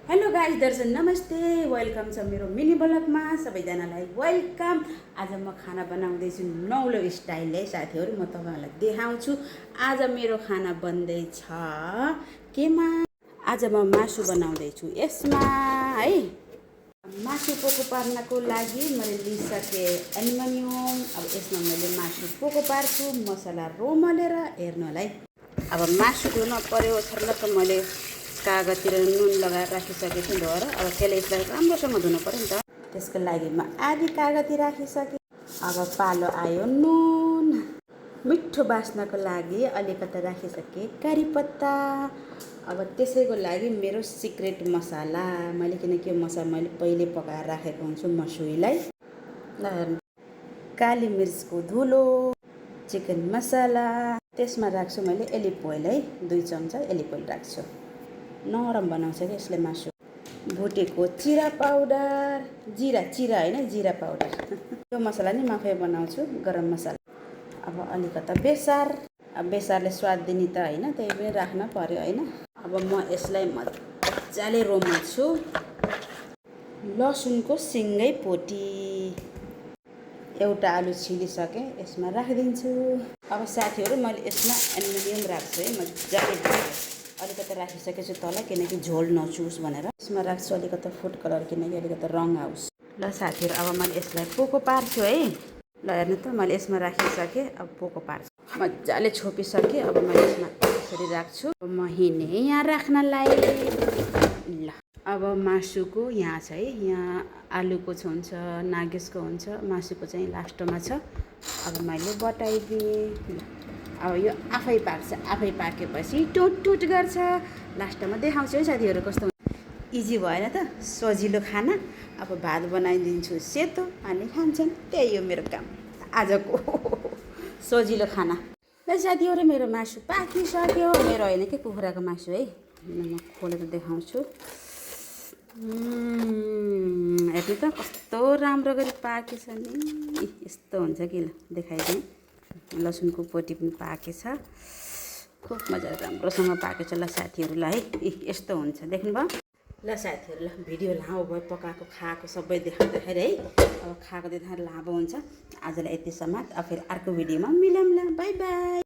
Hello guys दर्शन नमस्ते welcome छ मेरो मिनी ब्लगमा सबैजनालाई वेलकम। आज म खाना बनाउँदैछु नौलो स्टाइलले साथीहरु। म तपाईहरुलाई देखाउँछु आज मेरो खाना बन्दैछ केमा। आज म मासु बनाउँदैछु। यसमा है मासु पोको पार्नको लागि मैले लिइसके एल्युमिनियम। अब यसमा मैले मासु पोको पार्छु मसला रोमलेर हेर्नु होला है। अब मासु धुन पर्यो छर्लक्क मैले कागजतिर नुन लगाएर राखिसकेको छु धोएर। अब त्यसले यसलाई राम्रोसँग धुनु पर्यो नि त, त्यसको लागि म आधी कागती राखिसकेँ। अब पालो आयो नुन। मिठो बास्नको लागि अलिकति राखिसकेँ करी पत्ता। अब त्यसैको लागि मेरो सिक्रेट मसाला मैले, किनकि मसाला मैले पहिले पकाएर राखेको हुन्छु मसुरीलाई। काली मिर्चको धुलो, चिकन मसाला, त्यसमा राख्छु मैले एलिभ ओइल है, 2 चम्चा एलिभ ओइल राख्छु। नरम बनाउँछ कि यसले मासु। भुटेको जिरा पाउडर, जिरा होइन जिरा पाउडर यो मसला नि म आफै बनाउँछु, गरम मसला। अब अलिकति बेसार, अब बेसारले स्वाद दिने त होइन, त्यही पनि राख्न पर्यो होइन। अब म यसलाई मजाले रोम्छु। लसुनको सिङ्गै पोटी, एउटा आलु छिलिसकेँ यसमा राखिदिन्छु। अब साथीहरु मैले यसमा एल्युमिनियम राख्छु है मजाले, अलिकति राखिसकेको छु तल, किनकि झोल नचुओस् भनेर। यसमा राख्छु अलिकति फुड कलर, किनकि अलिकति रङ आओस्। ल साथीहरु अब मैले यसलाई पोको पार्छु है। ल हेर्नु त मैले यसमा राखिसकेँ। अब पोको पार्छु, मजाले छोपिसकेँ। अब मैले यसमा यसरी राख्छु। अब म हिँड्ने यहाँ राख्नलाई। ल अब मासुको यहाँ छ है, यहाँ आलुको हुन्छ, नागेसको हुन्छ, मासुको चाहिँ लास्टमा छ। अब मैले बटाइदिएँ। अब यो आफै पाक्छ, आफै पाकेपछि टुट टुट गर्छ। लास्टमा देखाउँछु है साथीहरु कस्तो इजी भएन त, सजिलो खाना। अब भात बनाइदिन्छु सेतो अनि खान्छन्, त्यही हो मेरो काम आजको सजिलो खाना। ल साथीहरु मेरो मासु पाकिसक्यो, मेरो होइन कि कुखुराको मासु है। म खोलेर देखाउँछु। हेर्नु त कस्तो राम्रो गरी पाकेछ नि, यस्तो हुन्छ कि। ल देखाइदिएँ, लसुनको पोटी पनि पाकेछ, खुब मजाले राम्रोसँग पाकेछ। ल साथीहरुलाई है यस्तो हुन्छ, देख्नुभयो। ल साथीहरु ल भिडियो लामो भयो, पकाएको खाएको सबै देखाउँदाखेरि है। अब खाएको देखाउँदा लामो हुन्छ। आजलाई यतिसम्म, अब फेरि अर्को भिडियोमा मिलौँला। By by.